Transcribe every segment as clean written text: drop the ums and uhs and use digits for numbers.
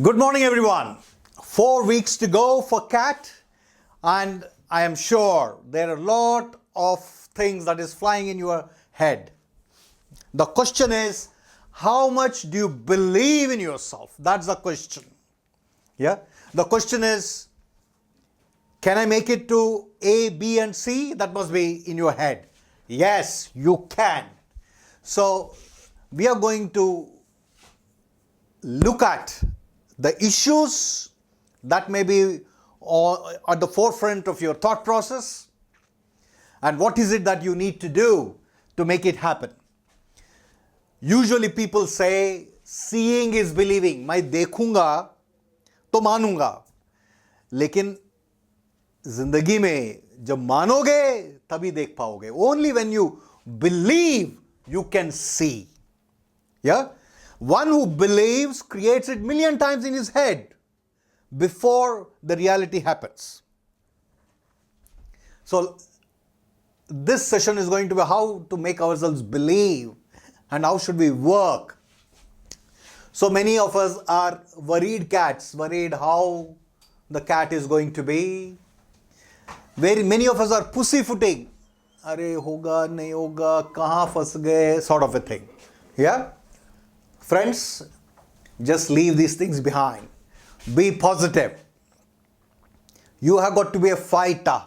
Good morning, everyone. 4 weeks to go for CAT, and I am sure there are a lot of things that is flying in your head. The question is, how much do you believe in yourself? That's the question. Yeah. The question is, can I make it to A, B, and C? That must be in your head. Yes, you can. So we are going to look at the issues that may be at the forefront of your thought process, and what is it that you need to do to make it happen. Usually people say, seeing is believing. मैं देखूंगा तो मानूंगा, लेकिन जिंदगी में जब मानोगे तभी देख पाओगे. Only when you believe you can see. Yeah? One who believes creates it million times in his head before the reality happens. So this session is going to be how to make ourselves believe and how should we work. So many of us are worried cats, worried how the cat is going to be. Very many of us are pussyfooting. अरे होगा नहीं होगा, कहाँ फंस गए, sort of a thing. Yeah? Friends, just leave these things behind. Be positive. You have got to be a fighter.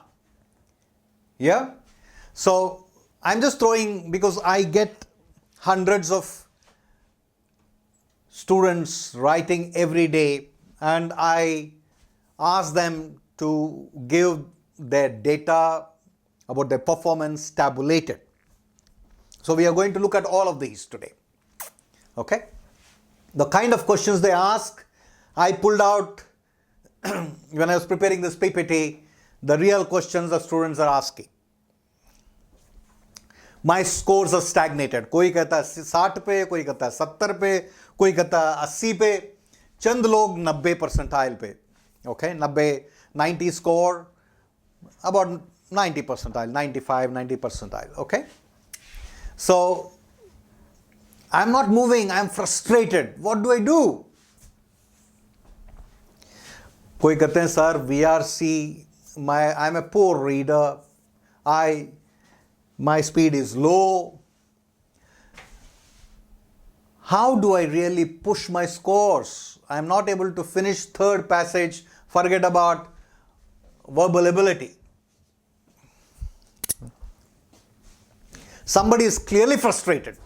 Yeah? So I'm just throwing, because I get hundreds of students writing every day, and I ask them to give their data about their performance tabulated. So we are going to look at all of these today. Okay? The kind of questions they ask, I pulled out when I was preparing this PPT, the real questions the students are asking. My scores are stagnated. कोई कहता है 60 पे, कोई कहता है 70 पे, कोई कहता है 80 पे, चंद लोग 90 percentile पे. Okay? 90 score, about 90 percentile, 95, 90 percentile. Okay? So I'm not moving, I'm frustrated. What do I do? कोई कहते हैं sir, VRC, I'm a poor reader. My speed is low. How do I really push my scores? I'm not able to finish third passage. Forget about verbal ability. Somebody is clearly frustrated.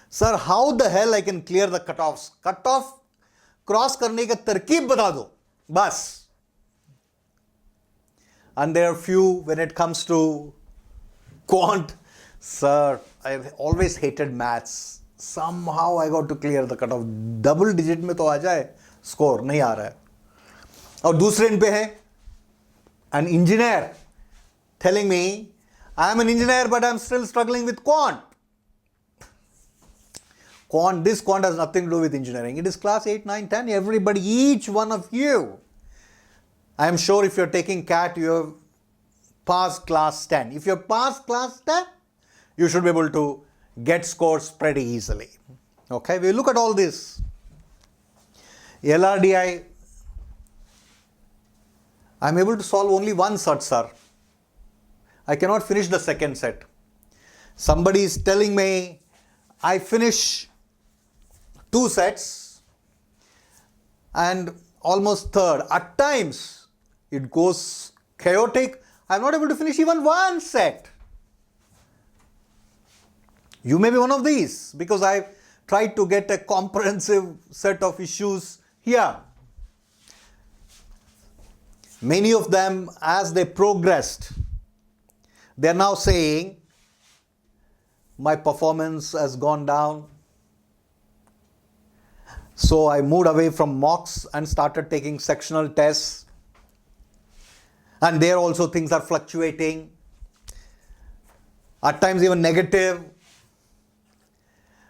Sir, how the hell I can clear the cutoffs? Cutoff cross करने का तरकीब बता दो, बस. And there are few when it comes to quant. Sir, I've always hated maths. Somehow I got to clear the cutoff. Double digit में तो आ जाए, score नहीं आ रहा है. और दूसरे इन पे है an engineer telling me, I'm an engineer but I'm still struggling with quant. This quant has nothing to do with engineering. It is class 8, 9, 10. Everybody, each one of you. I am sure if you're taking CAT, you have passed class 10. If you have passed class 10, you should be able to get scores pretty easily. Okay, we look at all this. LRDI, I'm able to solve only one set, sir. I cannot finish the second set. Somebody is telling me I finish 2 sets and almost third. At times it goes chaotic. I'm not able to finish even one set. You may be one of these, because I tried to get a comprehensive set of issues here. Many of them, as they progressed, they are now saying, my performance has gone down. So I moved away from mocks and started taking sectional tests. And there also things are fluctuating. At times even negative.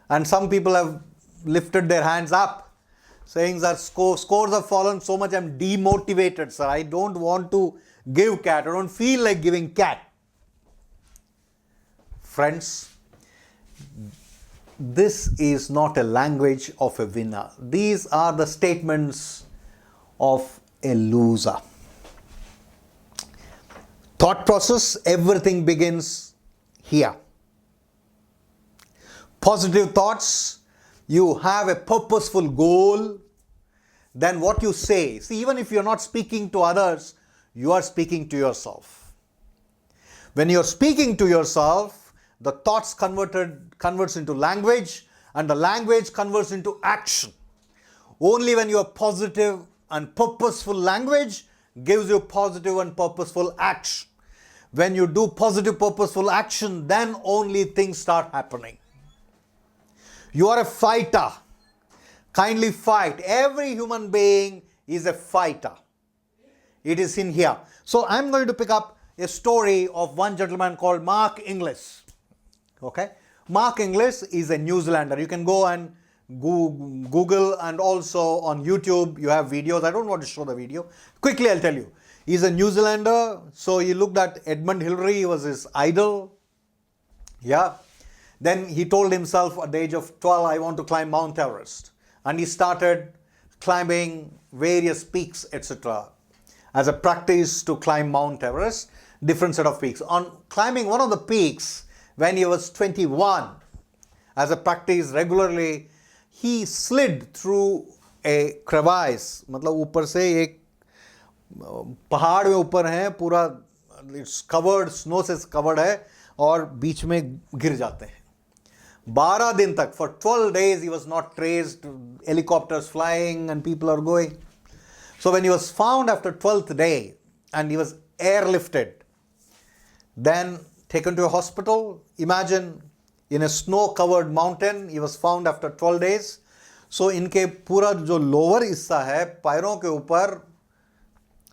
And some people have lifted their hands up, saying that scores have fallen so much, I'm demotivated, sir. I don't want to give CAT. I don't feel like giving CAT. Friends, this is not a language of a winner. These are the statements of a loser. Thought process, everything begins here. Positive thoughts, you have a purposeful goal, then what you say. See, even if you're not speaking to others, you are speaking to yourself. When you're speaking to yourself, the thoughts converts into language, and the language converts into action. Only when you are positive and purposeful language gives you positive and purposeful action. When you do positive purposeful action, then only things start happening. You are a fighter. Kindly fight. Every human being is a fighter. It is in here. So I'm going to pick up a story of one gentleman called Mark Inglis. Okay? Mark Inglis is a New Zealander. You can go and Google, and also on YouTube you have videos. I don't want to show the video. Quickly I'll tell you. He's a New Zealander. So he looked at Edmund Hillary. He was his idol. Yeah. Then he told himself at the age of 12, I want to climb Mount Everest. And he started climbing various peaks, etc. as a practice to climb Mount Everest, different set of peaks. On climbing one of the peaks when he was 21, as a practice regularly, he slid through a crevice. मतलब ऊपर से एक पहाड़ में ऊपर है, पूरा it's covered, snow से covered है, और बीच में गिर जाते हैं. 12 दिन तक, for 12 days he was not traced, helicopters flying and people are going. So when he was found after 12th day and he was airlifted, then taken to a hospital. Imagine in a snow-covered mountain, he was found after 12 days. So इनके पूरा जो lower हिस्सा है, पैरों के ऊपर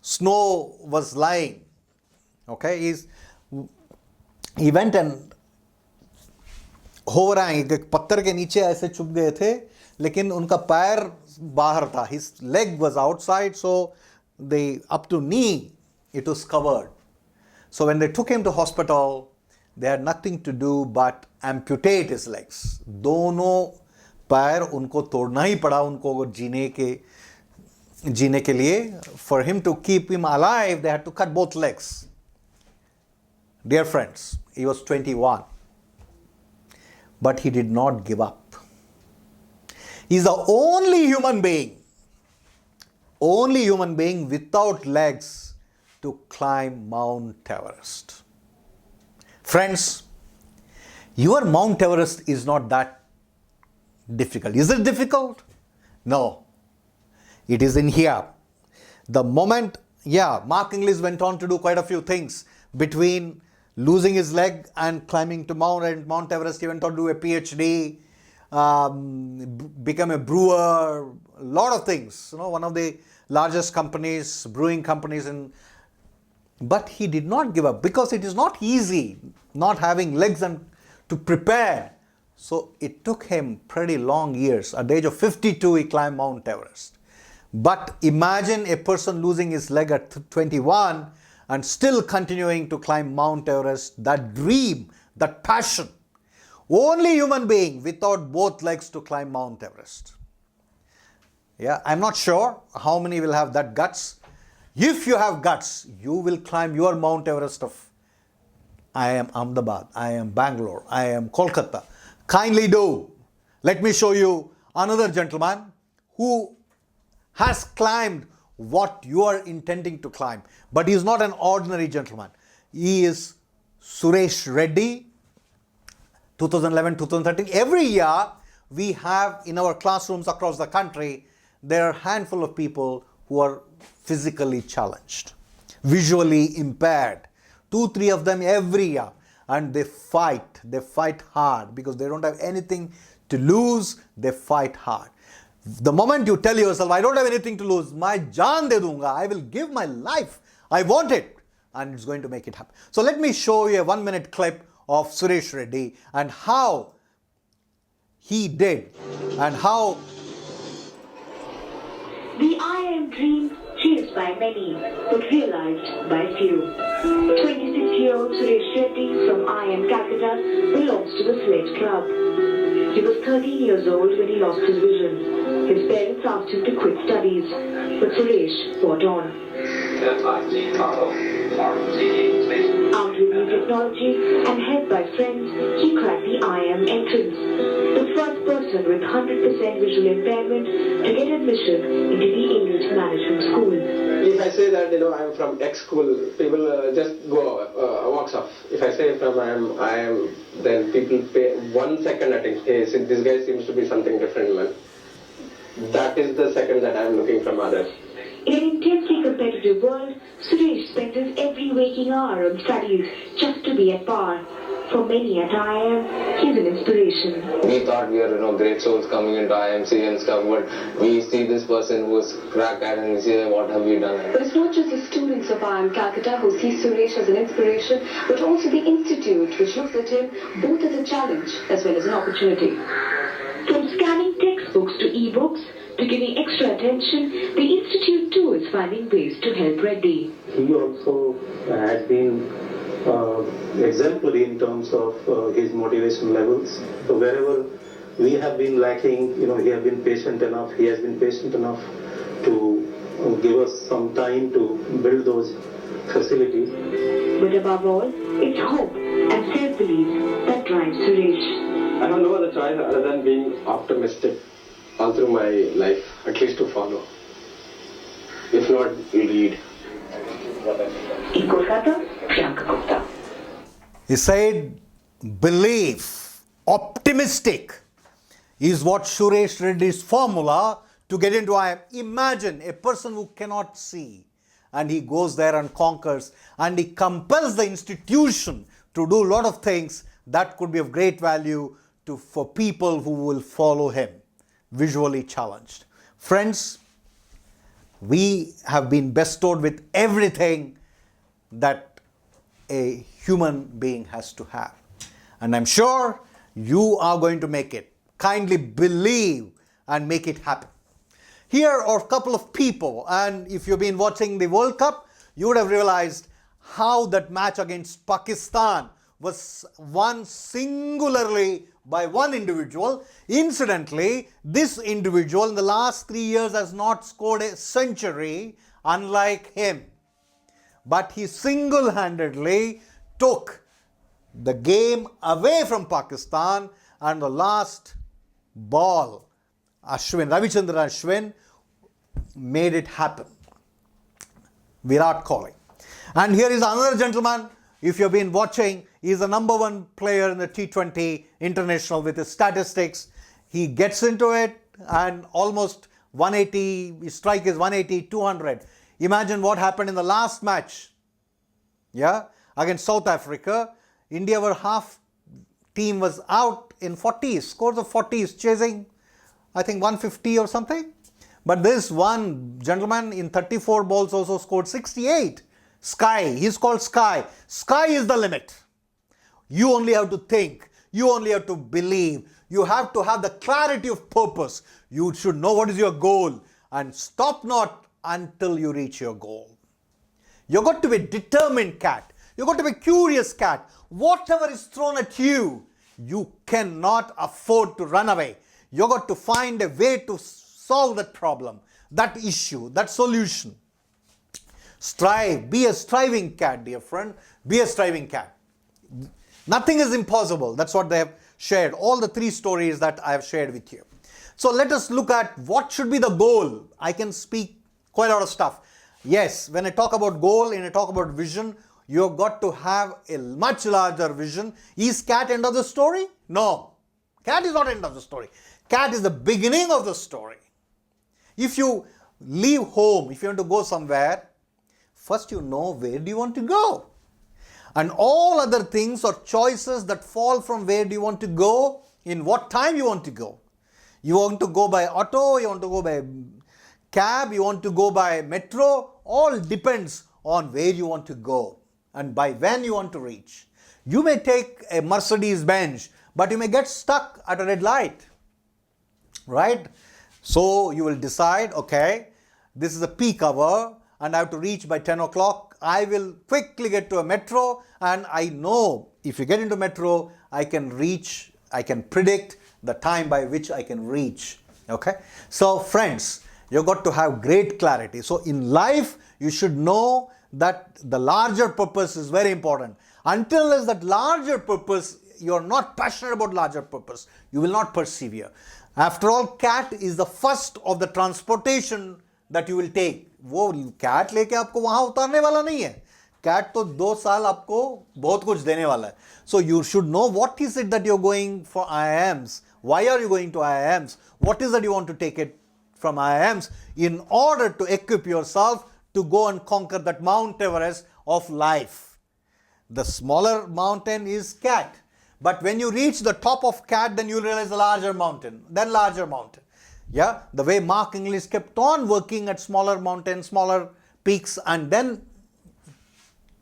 snow was lying. Okay, he went and हो रहा है, एक पत्थर के नीचे ऐसे छुप गए थे, लेकिन उनका पैर बाहर था. His leg was outside, so they up to knee it was covered. So when they took him to hospital, they had nothing to do but amputate his legs. दोनों पैर उनको तोड़ना ही पड़ा, उनको जीने के लिए. For him to keep him alive, they had to cut both legs. Dear friends, he was 21. But he did not give up. He is the only human being without legs to climb Mount Everest. Friends, your Mount Everest is not that difficult. Is it difficult? No. It is in here. The moment, Mark Inglis went on to do quite a few things between losing his leg and climbing to Mount Everest. He went on to do a PhD, become a brewer, a lot of things. One of the largest companies, brewing companies. But he did not give up, because it is not easy not having legs and to prepare. So it took him pretty long years. At the age of 52, he climbed Mount Everest. But imagine a person losing his leg at 21 and still continuing to climb Mount Everest. That dream, that passion. Only human being without both legs to climb Mount Everest. I'm not sure how many will have that guts. If you have guts, you will climb your Mount Everest of I am Ahmedabad, I am Bangalore, I am Kolkata. Kindly do. Let me show you another gentleman who has climbed what you are intending to climb. But he is not an ordinary gentleman. He is Suresh Reddy, 2011-2013. Every year we have in our classrooms across the country, there are a handful of people who are physically challenged, visually impaired. 2-3 of them every year. And they fight hard because they don't have anything to lose. They fight hard. The moment you tell yourself, I don't have anything to lose, मैं जान दे दूंगा, I will give my life, I want it, and it's going to make it happen. So let me show you a 1-minute clip of Suresh Reddy and how he did and how the I Am dream Cheered by many, but realized by few. 26-year-old Suresh Reddy from IM Calcutta belongs to the Sledge Club. He was 13 years old when he lost his vision. His parents asked him to quit studies, but Suresh fought on. Armed with new technology and helped by friends, he cracked the IM entrance. The first person with 100% visual impairment to get admission into the English management school. If I say that, I'm from X school, people just go, walks off. If I say from I am, then people pay 1 second attention. Hey, this guy seems to be something different, man. That is the second that I am looking from others. In an intensely competitive world, Suresh spends his every waking hour on studies just to be at par. For many at IIM, he's an inspiration. We thought we are, great souls coming into IMC and stuff, but we see this person who's cracked at and we say, what have we done? But it's not just the students of IIM Calcutta who see Suresh as an inspiration, but also the institute, which looks at him both as a challenge as well as an opportunity. From scanning textbooks to e-books, to giving extra attention, the institute too is finding ways to help Reddy. He also has been exemplary in terms of his motivation levels. So wherever we have been lacking, he has been patient enough. He has been patient enough to give us some time to build those facilities. But above all, it's hope and self-belief that drives Suresh. I have no other choice other than being optimistic all through my life, at least to follow. If not, lead. In Kolkata, Priyanka Gupta. He said, belief, optimistic is what Suresh Reddy's formula to get into IIM. Imagine a person who cannot see and he goes there and conquers and he compels the institution to do a lot of things that could be of great value for people who will follow him, visually challenged. Friends, we have been bestowed with everything that a human being has to have. And I'm sure you are going to make it. Kindly believe and make it happen. Here are a couple of people, and if you've been watching the World Cup, you would have realized how that match against Pakistan was won singularly by one individual. Incidentally, this individual in the last 3 years has not scored a century, unlike him. But he single-handedly took the game away from Pakistan, and the last ball, Ravichandran Ashwin, made it happen. Virat Kohli. And here is another gentleman, if you've been watching, he's the number one player in the T20 International with his statistics. He gets into it and almost 180, his strike is 180, 200. Imagine what happened in the last match, against South Africa. India were half team was out in 40s, scores of 40s, chasing, I think 150 or something. But this one gentleman in 34 balls also scored 68. Sky, he's called Sky. Sky is the limit. You only have to think. You only have to believe. You have to have the clarity of purpose. You should know what is your goal and stop not until you reach your goal. You've got to be a determined cat. You've got to be a curious cat. Whatever is thrown at you, you cannot afford to run away. You've got to find a way to solve that problem, that issue, that solution. Strive. Be a striving cat, dear friend. Be a striving cat. Nothing is impossible. That's what they have shared. All the 3 stories that I have shared with you. So let us look at what should be the goal. I can speak quite a lot of stuff. Yes, when I talk about goal and I talk about vision, you've got to have a much larger vision. Is cat end of the story? No. Cat is not end of the story. Cat is the beginning of the story. If you leave home, if you want to go somewhere, first you know where do you want to go. And all other things or choices that fall from where do you want to go, in what time you want to go. You want to go by auto, you want to go by cab, you want to go by metro, all depends on where you want to go and by when you want to reach. You may take a Mercedes Benz, but you may get stuck at a red light, right? So you will decide, okay, this is a peak hour and I have to reach by 10 o'clock, I will quickly get to a metro, and I know if you get into metro, I can predict the time by which I can reach. Okay? So friends, you've got to have great clarity. So in life, you should know that the larger purpose is very important. Until as that larger purpose, you're not passionate about larger purpose, you will not persevere. After all, cat is the first of the transportation that you will take. वो cat लेके आपको वहाँ उतारने वाला नहीं है. Cat तो 2 साल आपको बहुत कुछ देने वाला है. So you should know what is it that you're going for IIMs. Why are you going to IIMs? What is that you want to take it from IIMs in order to equip yourself to go and conquer that Mount Everest of life. The smaller mountain is cat. But when you reach the top of cat, then you realize the larger mountain, then larger mountain. Yeah, the way Mark Inglis kept on working at smaller mountains, smaller peaks, and then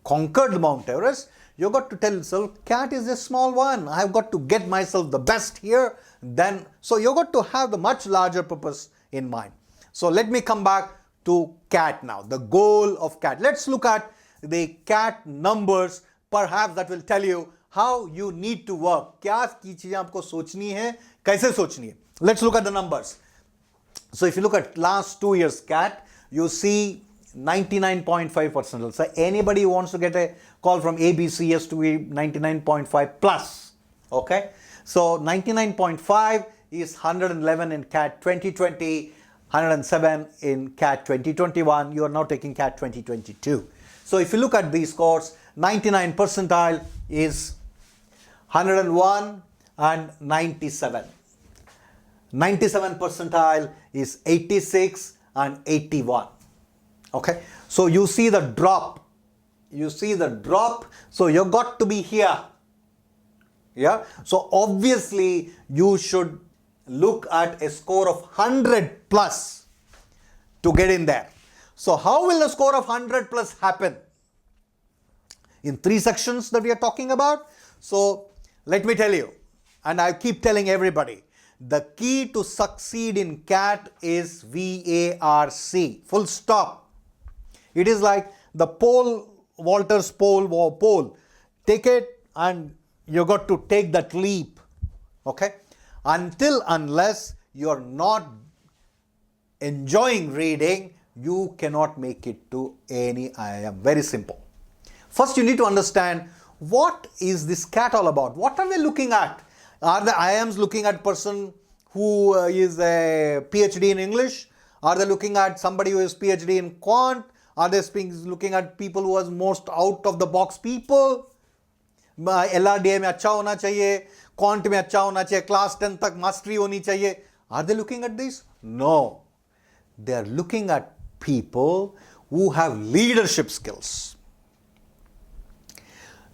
conquered Mount Everest, you got to tell yourself, cat is a small one. I've got to get myself the best here. Then, so you got to have the much larger purpose in mind. So let me come back to cat now, the goal of cat. Let's look at the cat numbers. Perhaps that will tell you how you need to work. क्या की चीजें आपको सोचनी है, कैसे सोचनी है. Let's look at the numbers. So if you look at last 2 years cat, you see 99.5%. So anybody who wants to get a call from ABC has to be 99.5 plus. Okay. So 99.5 is 111 in cat 2020, 107 in cat 2021. You are now taking cat 2022. So if you look at these scores, 99 percentile is 101 and 97. 97 percentile is 86 and 81. Okay, so you see the drop. You see the drop. So you got to be here. Yeah, so obviously you should look at a score of 100 plus to get in there. So how will a score of 100 plus happen? In 3 sections that we are talking about. So let me tell you, and I keep telling everybody, the key to succeed in CAT is VARC, full stop. It is like the pole, Walter's pole. Take it and you got to take that leap. Okay? Unless you're not enjoying reading, you cannot make it to any IIM. Very simple. First, you need to understand what is this CAT all about. What are they looking at? Are the IIMs looking at person who is a PhD in English? Are they looking at somebody who is PhD in quant? Are they looking at people who are most out of the box people? LRDA में अच्छा होना चाहिए, quant में अच्छा होना चाहिए, class 10 तक mastery होनी चाहिए. Are they looking at this? No. They are looking at people who have leadership skills.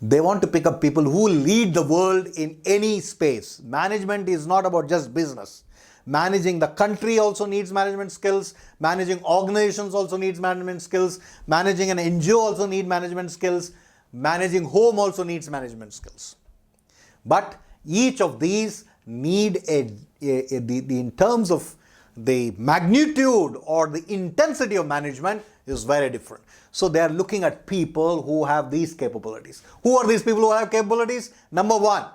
They want to pick up people who lead the world in any space. Management is not about just business. Managing the country also needs management skills. Managing organizations also needs management skills. Managing an NGO also needs management skills. Managing home also needs management skills. But each of these need in terms of the magnitude or the intensity of management is very different. So they are looking at people who have these capabilities. Who are these people who have capabilities? Number one,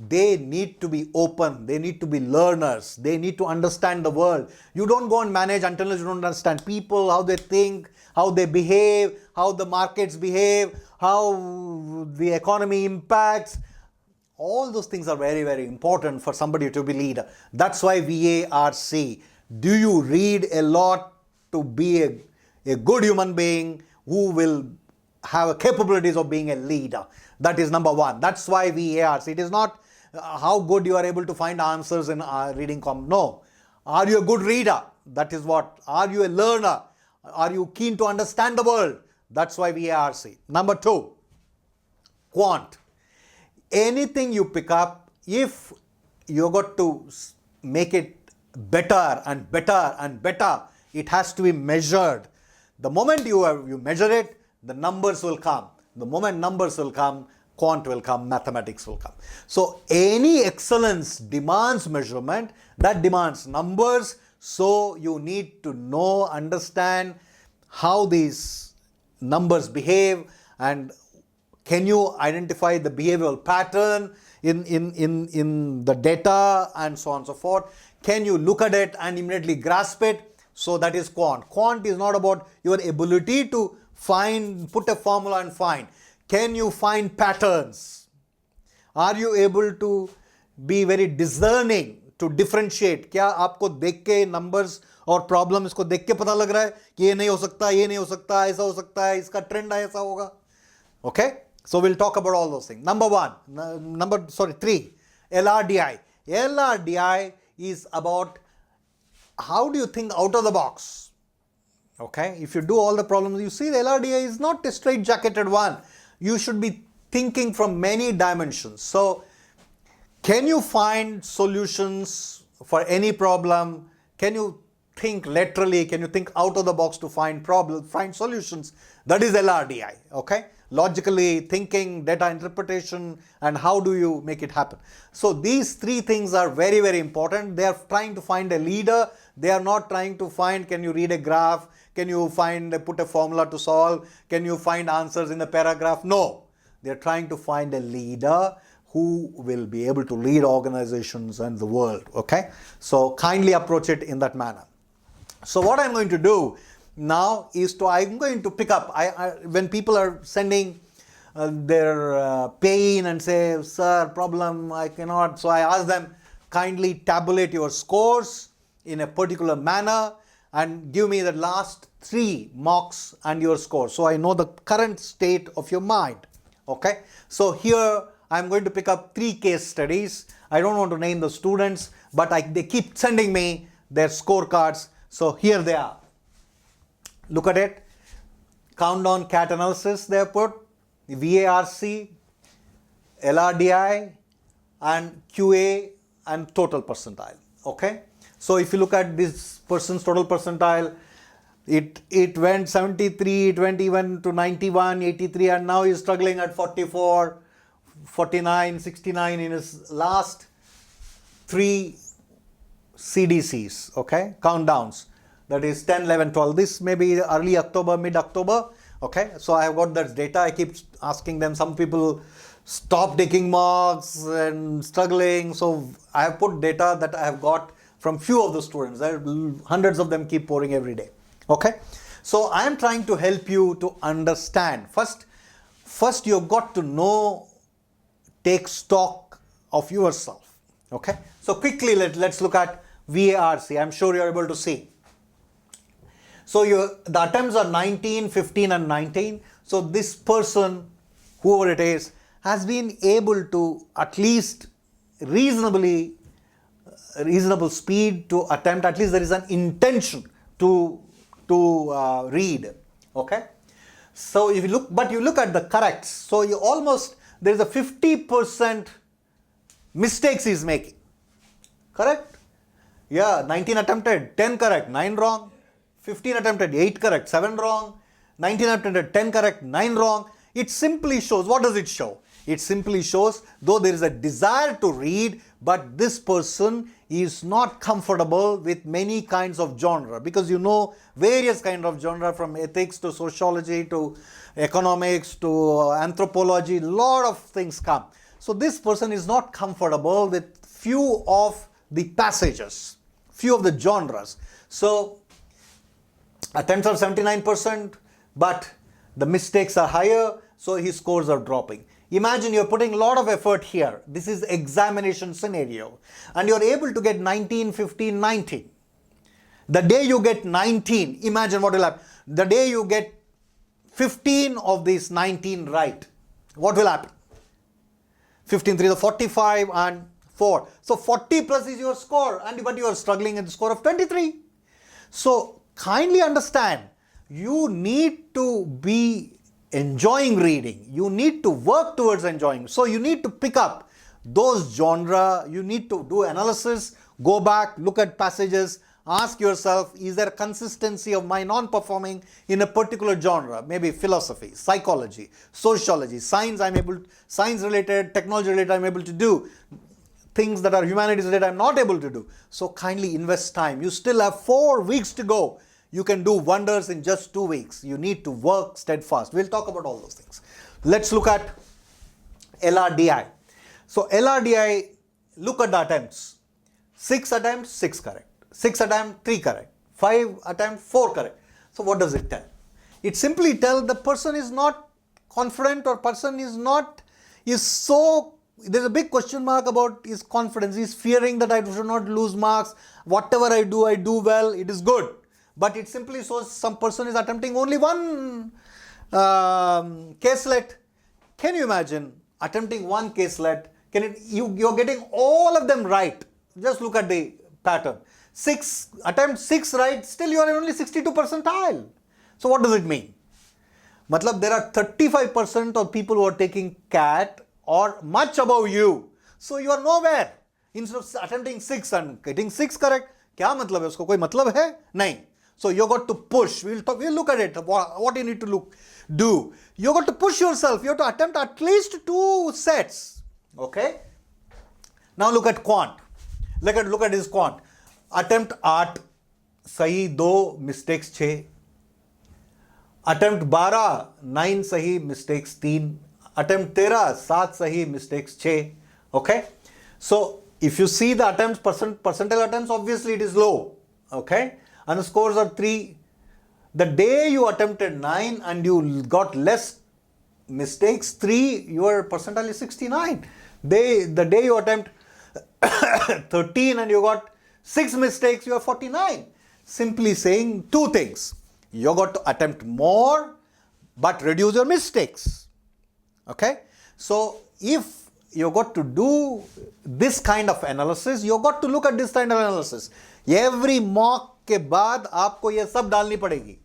they need to be open. They need to be learners. They need to understand the world. You don't go and manage until you don't understand people, how they think, how they behave, how the markets behave, how the economy impacts. All those things are very, very important for somebody to be leader. That's why VARC. Do you read a lot to be a good human being who will have capabilities of being a leader? That is number one. That's why VARC. It is not how good you are able to find answers in reading. No. Are you a good reader? That is what. Are you a learner? Are you keen to understand the world? That's why VARC. Number two, quant. Anything you pick up, if you got to make it better and better and better, it has to be measured. The moment you measure it, the numbers will come. The moment numbers will come, quant will come, mathematics will come. So any excellence demands measurement, that demands numbers. So you need to know, understand how these numbers behave, and can you identify the behavioral pattern in the data and so on and so forth. Can you look at it and immediately grasp it? So that is quant. Quant is not about your ability to put a formula and find. Can you find patterns? Are you able to be very discerning to differentiate? क्या आपको देख के numbers और problem इसको देख के पता लग रहा है कि ये नहीं हो सकता, ये नहीं हो सकता, ऐसा हो सकता है, इसका trend ऐसा होगा? Okay? So we'll talk about all those things. Three, LRDI. LRDI is about how do you think out of the box. Okay, if you do all the problems, you see the LRDI is not a straight jacketed one. You should be thinking from many dimensions. So can you find solutions for any problem? Can you think laterally? Can you think out of the box to find solutions? That is LRDI. Okay, logically thinking, data interpretation, and how do you make it happen. So these three things are very, very important. They are trying to find a leader. They are not trying to find, can you read a graph? Can you put a formula to solve? Can you find answers in a paragraph? No. They are trying to find a leader who will be able to lead organizations and the world. Okay. So kindly approach it in that manner. So what I'm going to do now is I'm going to pick up, when people are sending their pain and say, sir, problem, I cannot. So I ask them, kindly tabulate your scores in a particular manner and give me the last 3 mocks and your score. So I know the current state of your mind. Okay. So here I'm going to pick up 3 case studies. I don't want to name the students, but they keep sending me their scorecards. So here they are. Look at it. Countdown CAT analysis they have put, VARC, LRDI, and QA and total percentile. Okay. So if you look at this person's total percentile, it went 73, it went even to 91, 83, and now he's struggling at 44, 49, 69 in his last 3 CDCs, okay, countdowns. That is 10, 11, 12. This may be early October, mid-October. Okay, so I have got that data. I keep asking them. Some people stop taking marks and struggling. So I have put data that I have got from few of the students. Hundreds of them keep pouring every day. Okay, so I am trying to help you to understand. First you've got to know, take stock of yourself. Okay, so quickly let's look at VARC. I'm sure you're able to see. So the attempts are 19, 15 and 19. So this person, whoever it is, has been able to at least reasonable speed to attempt. At least there is an intention to read. Okay. So if you look at the corrects. So there is a 50% mistakes he's making. Correct? Yeah, 19 attempted, 10 correct, 9 wrong. 15 attempted, 8 correct, 7 wrong. 19 attempted, 10 correct, 9 wrong. It simply shows, what does it show? It simply shows, though there is a desire to read, but this person is not comfortable with many kinds of genre, because you know various kinds of genre, from ethics to sociology to economics to anthropology, lot of things come. So this person is not comfortable with few of the passages, few of the genres. So attempts are 79%, but the mistakes are higher, so his scores are dropping. Imagine you're putting a lot of effort here. This is examination scenario. And you're able to get 19, 15, 19. The day you get 19, imagine what will happen. The day you get 15 of these 19 right, what will happen? 15, 3, 45 and 4. So 40 plus is your score, but you are struggling at the score of 23. So kindly understand, you need to be enjoying reading. You need to work towards enjoying. So you need to pick up those genre. You need to do analysis, go back, look at passages, ask yourself, is there consistency of my non-performing in a particular genre? Maybe philosophy, psychology, sociology, science related, technology related, I'm able to do. things that are humanities that I'm not able to do. So kindly invest time. You still have 4 weeks to go. You can do wonders in just 2 weeks. You need to work steadfast. We'll talk about all those things. Let's look at LRDI. So LRDI, look at the attempts. 6 attempts, 6 correct. 6 attempts, 3 correct. 5 attempts, 4 correct. So what does it tell? It simply tells the person is not confident, or person is so, there's a big question mark about his confidence. He's fearing that I should not lose marks. Whatever I do well, it is good. But it simply shows some person is attempting only one caselet. Can you imagine attempting one caselet? You're getting all of them right. Just look at the pattern. 6 attempts, 6 right, still you are only 62 percentile. So what does it mean? Matlab, there are 35% of people who are taking CAT or much above you. So you are nowhere. Instead of attempting 6 and getting 6 correct, क्या मतलब है उसको? कोई मतलब है? नहीं. So you got to push. We'll look at it. What you need to do. You got to push yourself. You have to attempt at least 2 sets. Okay. Now look at quant. Look at his quant. Attempt 8 सही 2 mistakes 6. Attempt 12 9 सही mistakes 3. Attempt 13 7 सही mistakes 6. Okay. So if you see the attempts, percentile attempts, obviously it is low. Okay. And the scores are 3. The day you attempted 9 and you got less mistakes, 3, your percentile is 69. The day you attempt 13 and you got 6 mistakes, you are 49. Simply saying 2 things. You got to attempt more, but reduce your mistakes. Okay? So if you got to do this kind of analysis, you got to look at this kind of analysis. Every mock के बाद आपको ये सब डालनी पड़ेगी.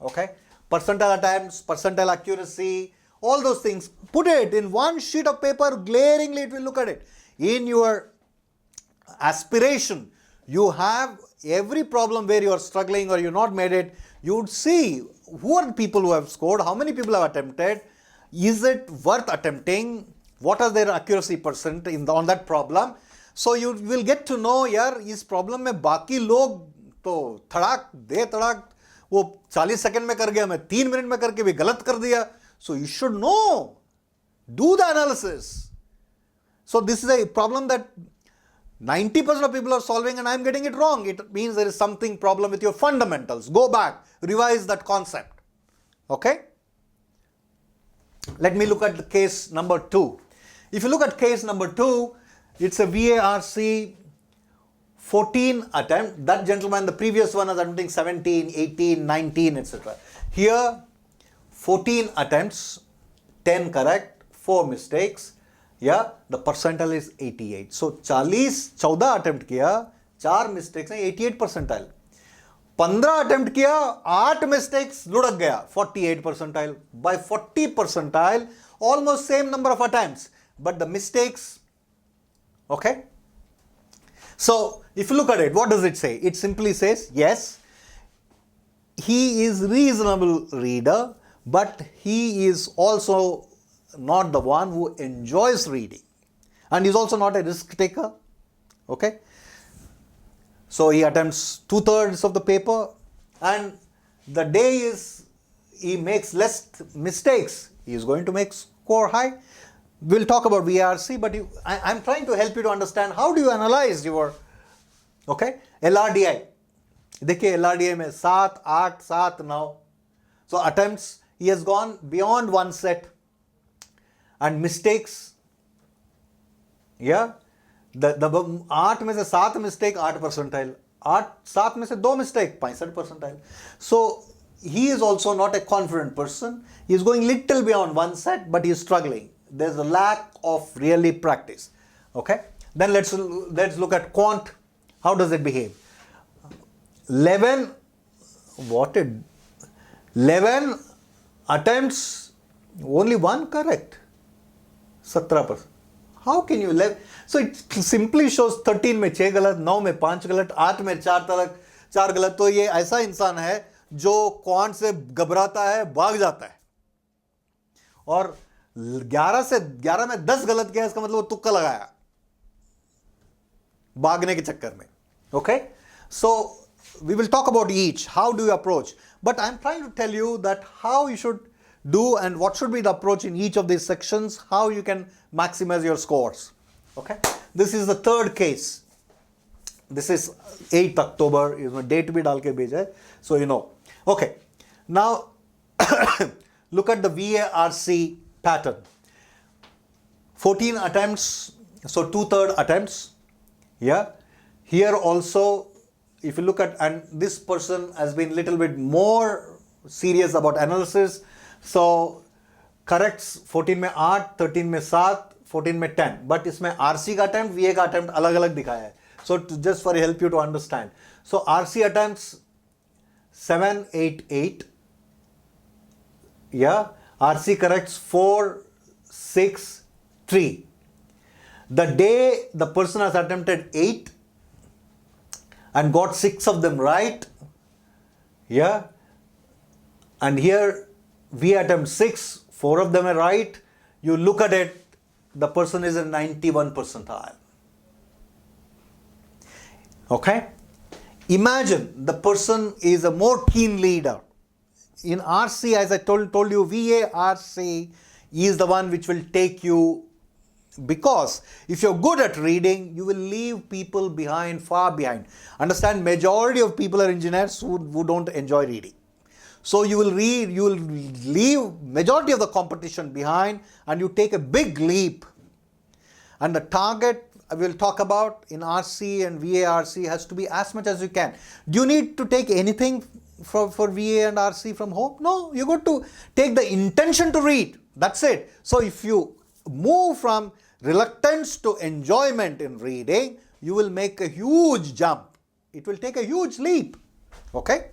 Okay? Percentile attempts, percentile accuracy, all those things. Put it in one sheet of paper, glaringly it will look at it. In your aspiration, you have every problem where you are struggling or you not made it. You would see who are the people who have scored, how many people have attempted, is it worth attempting, what are their accuracy percent on that problem. So you will get to know, यार इस problem में बाकी लोग तो धड़ाक वो 40 second में कर गया, मैं 3 मिनट में करके भी गलत कर दिया. So you should know, do the analysis. So this is a problem that 90% of people are solving and I am getting it wrong. It means there is something problem with your fundamentals. Go back, revise that concept. Okay? Let me look at the case number 2. If you look at case number 2, it's a VARC 14 attempt. That gentleman, the previous one was attempting 17, 18, 19, etc. Here, 14 attempts, 10 correct, 4 mistakes. Yeah, the percentile is 88. So 14 attempt किया, 4 mistakes हैं, 88 percentile. 15 attempt किया, 8 mistakes, लुढ़क गया, 48 percentile. By 40 percentile, almost same number of attempts, but the mistakes, okay? So if you look at it, what does it say? It simply says, yes, he is reasonable reader, but he is also not the one who enjoys reading, and he's also not a risk taker. Okay, so he attempts 2/3 of the paper, and the day he makes less mistakes, he is going to make score high. We'll talk about VRC, but I'm trying to help you to understand how do you analyze your LRDI. देखिए LRDI में 7, 8, 7, 9. So attempts, he has gone beyond one set. And mistakes, yeah, the 8 में से 7 mistake, 8 percentile. 7 में से 2 mistake, 65 percentile. So he is also not a confident person. He is going little beyond one set, but he is struggling. There's a lack of really practice. Okay. Then let's look at quant. How does it behave? 11 attempts, only 1 correct. 17%. How can you live? So it simply shows 13 में 6 गलत, 9 में 5 गलत, 8 में 4 गलत. तो ये ऐसा इंसान है जो क्वांट से घबराता है, भाग जाता है. और 11 में 10 गलत किया, इसका मतलब वो तुक्का लगाया. भागने के चक्कर में. Okay? So we will talk about each. How do you approach? But I'm trying to tell you that how you should do and what should be the approach in each of these sections, how you can maximize your scores. Okay? This is the third case. This is 8th October. You know, date bhi dal ke bheja hai, so you know. Okay. Now look at the VARC pattern. 14 attempts, so 2/3 attempts. Yeah. Here also, if you look at, and this person has been little bit more serious about analysis. So corrects 14 में 8, 13 में 7, 14 में 10. But इसमें RC का attempt, VA का attempt अलग अलग दिखाया है. So just for help you to understand. So RC attempts 7, 8, 8. Yeah. RC corrects 4, 6, 3. The day the person has attempted 8 and got 6 of them right. Yeah. And here we attempt 6, 4 of them are right. You look at it, the person is in 91 percentile. Okay? Imagine the person is a more keen leader. In RC, as I told you, VARC is the one which will take you, because if you're good at reading, you will leave people behind, far behind. Understand, majority of people are engineers who don't enjoy reading. So you will leave majority of the competition behind and you take a big leap. And the target I will talk about in RC and VARC has to be as much as you can. Do you need to take anything for VA and RC from home? No, you got to take the intention to read. That's it. So if you move from reluctance to enjoyment in reading, you will make a huge jump. It will take a huge leap. Okay?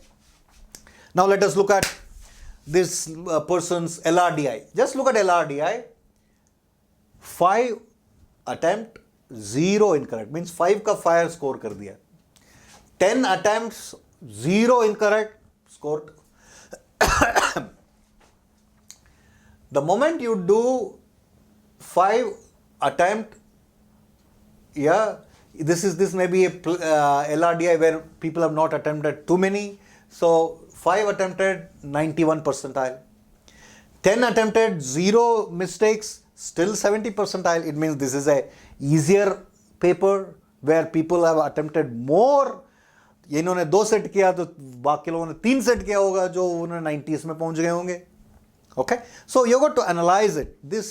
Now let us look at this person's LRDI. Just look at LRDI. 5 attempt, 0 incorrect. Means 5 ka fire score kar diya. 10 attempts, 0 incorrect, scored. The moment you do 5 attempt, yeah, this may be a LRDI where people have not attempted too many. So 5 attempted, 91 percentile. 10 attempted, 0 mistakes, still 70 percentile. It means this is a easier paper where people have attempted more. इन्होंने 2 set किया तो बाकी लोगों ने 3 set किया होगा जो उन्होंने 90s में पहुंच गए होंगे. Okay, so you got to analyze it. The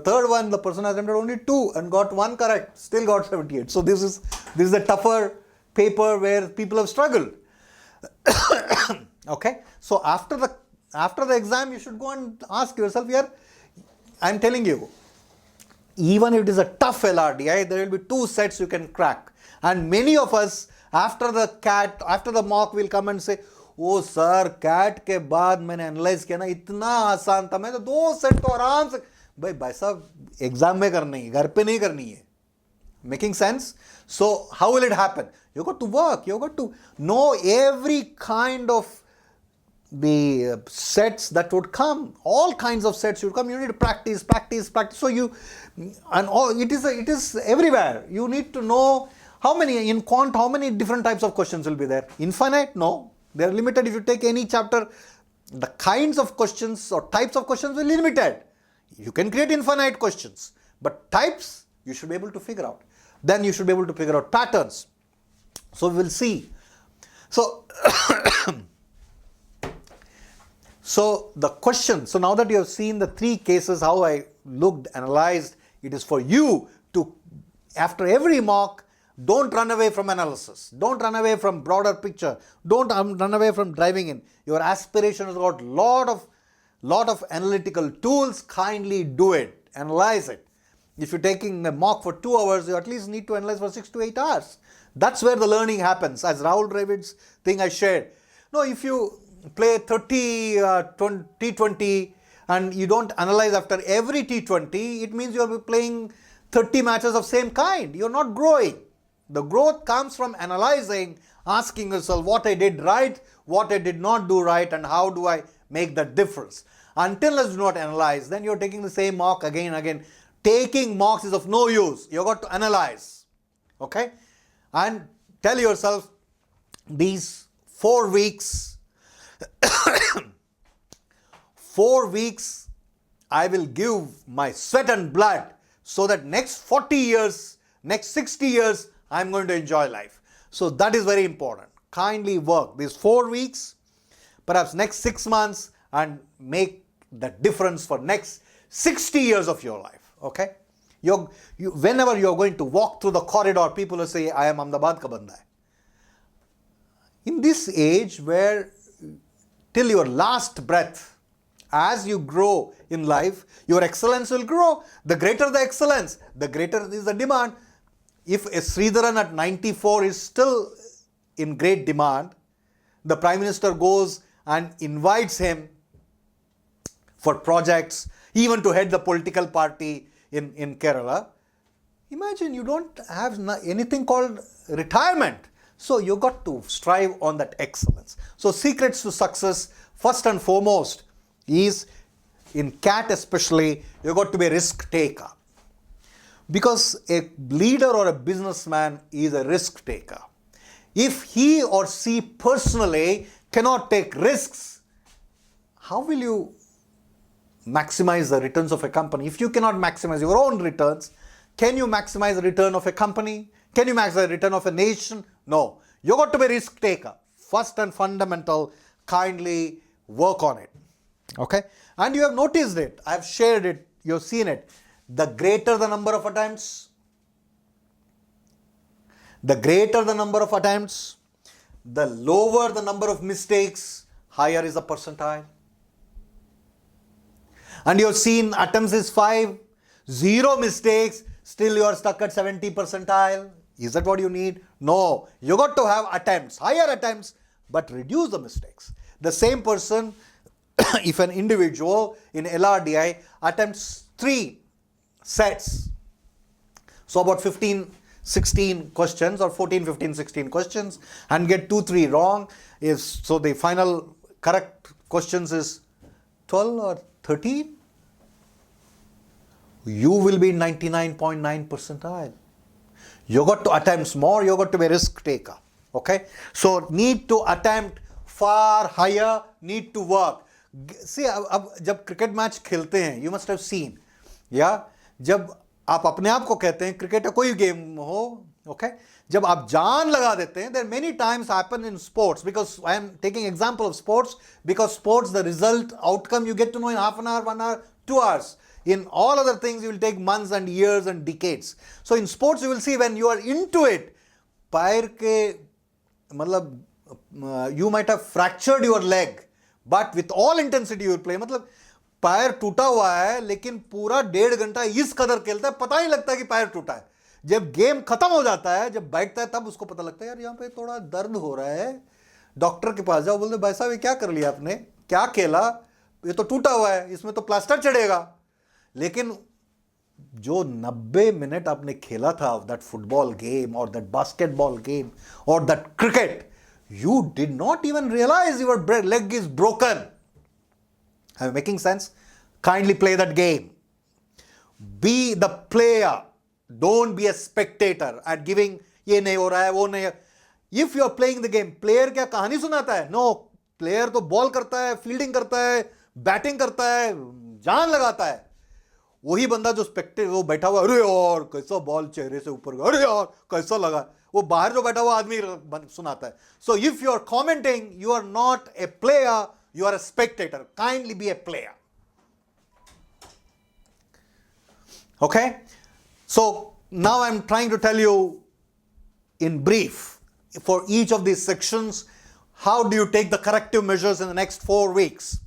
third one, the person attempted only 2 and got 1 correct, still got 78. So this is a tougher paper where people have struggled. Okay, so after the exam, you should go and ask yourself here. I'm telling you, even if it is a tough LRDI, there will be 2 sets you can crack. And many of us, after the mock, will come and say, "Oh sir, CAT के बाद मैंने analyze किया ना, इतना आसान था, मैं तो 2 सेट तो आराम से." भाई साहब, एग्जाम में करनी है, घर पे नहीं करनी है. Making sense? So how will it happen? You got to work. You got to know every kind of the sets that would come. All kinds of sets would come. You need to practice. So it is everywhere. You need to know how many different types of questions will be there. Infinite? No. They are limited. If you take any chapter, the kinds of questions or types of questions will be limited. You can create infinite questions, but types you should be able to figure out. Then you should be able to figure out patterns. So we will see. So, so the question, so now that you have seen the 3 cases, how I looked, analyzed, it is for you to, after every mock, don't run away from analysis. Don't run away from broader picture. Don't run away from driving in. Your aspiration has got lot of analytical tools. Kindly do it. Analyze it. If you're taking a mock for 2 hours, you at least need to analyze for 6 to 8 hours. That's where the learning happens. As Rahul Dravid's thing I shared. No, if you play 30 T20 and you don't analyze after every T20, it means you're playing 30 matches of same kind. You're not growing. The growth comes from analyzing, asking yourself what I did right, what I did not do right, and how do I make that difference. Until you do not analyze, then you're taking the same mock again and again. Taking mocks is of no use. You've got to analyze. Okay? And tell yourself, these 4 weeks, 4 weeks, I will give my sweat and blood so that next 40 years, next 60 years, I'm going to enjoy life. So that is very important. Kindly work these 4 weeks, perhaps next 6 months, and make the difference for next 60 years of your life. Okay? Whenever you're going to walk through the corridor, people will say, I am Ahmedabad ka banda hai. In this age where till your last breath, as you grow in life, your excellence will grow. The greater the excellence, the greater is the demand. If a Sridharan at 94 is still in great demand, the Prime Minister goes and invites him for projects, even to head the political party in Kerala. Imagine, you don't have anything called retirement. So you got to strive on that excellence. So secrets to success, first and foremost, is in CAT especially, you got to be a risk taker. Because a leader or a businessman is a risk taker. If he or she personally cannot take risks, how will you maximize the returns of a company? If you cannot maximize your own returns, can you maximize the return of a company? Can you maximize the return of a nation? No. You got to be a risk taker. First and fundamental, kindly work on it. Okay? And you have noticed it. I have shared it. You have seen it. The greater the number of attempts, the lower the number of mistakes, higher is the percentile. And you have seen attempts is 5, 0 mistakes, still you are stuck at 70 percentile. Is that what you need? No. You got to have attempts, higher attempts, but reduce the mistakes. The same person, if an individual in LRDI attempts 3 sets, so about 15, 16 questions or 14, 15, 16 questions, and get 2, 3 wrong, so the final correct questions is 12 or 13, you will be 99.9 percentile. You got to attempt more, you got to be a risk taker. Okay? So need to attempt far higher, need to work. See, जब cricket match खेलते हैं, you must have seen, या जब आप अपने आप को कहते हैं क्रिकेट कोई गेम हो, okay, जब आप जान लगा देते हैं, there many times happen in sports, because I am taking example of sports, because sports, the result, outcome you get to know in half an hour, 1 hour, 2 hours. In all other things, you will take months and years and decades. So in sports, you will see when you are into it, पैर के मतलब you might have fractured your leg, but with all intensity you will play. मतलब पैर टूटा हुआ है, लेकिन पूरा 1.5 घंटा इस कदर खेलता है, पता ही लगता है कि पैर टूटा है. जब गेम खत्म हो जाता है, जब बैठता है, तब उसको पता लगता है यार यहाँ पे थोड़ा दर्द हो रहा है. डॉक्टर के पास जाओ, बोलते भाई साहब ये क्या कर लिया आपने, क्या खेला, ये तो टूटा हुआ है, इसमें तो प्लास्टर चढ़ेगा. लेकिन जो 90 मिनट आपने खेला था, दैट फुटबॉल गेम और दैट बास्केटबॉल गेम और that cricket, you did not even realize your leg is broken. Am I making sense? Kindly play that game. Be the player. Don't be a spectator at giving ये नहीं हो रहा है, वो नहीं. If you are playing the game, player क्या कहानी सुनाता है? No. Player तो बॉल करता है, फील्डिंग करता है, बैटिंग करता है, जान लगाता है. वही बंदा जो स्पेक्टेटर, वो बैठा हुआ, अरे यार कैसा बॉल चेहरे से ऊपर गया, अरे यार कैसा लगा, वो बाहर जो बैठा हुआ आदमी सुनाता है. So if you are commenting, you are not a player, you are a spectator. Kindly be a player. Okay? So now I'm trying to tell you in brief for each of these sections, how do you take the corrective measures in the next 4 weeks?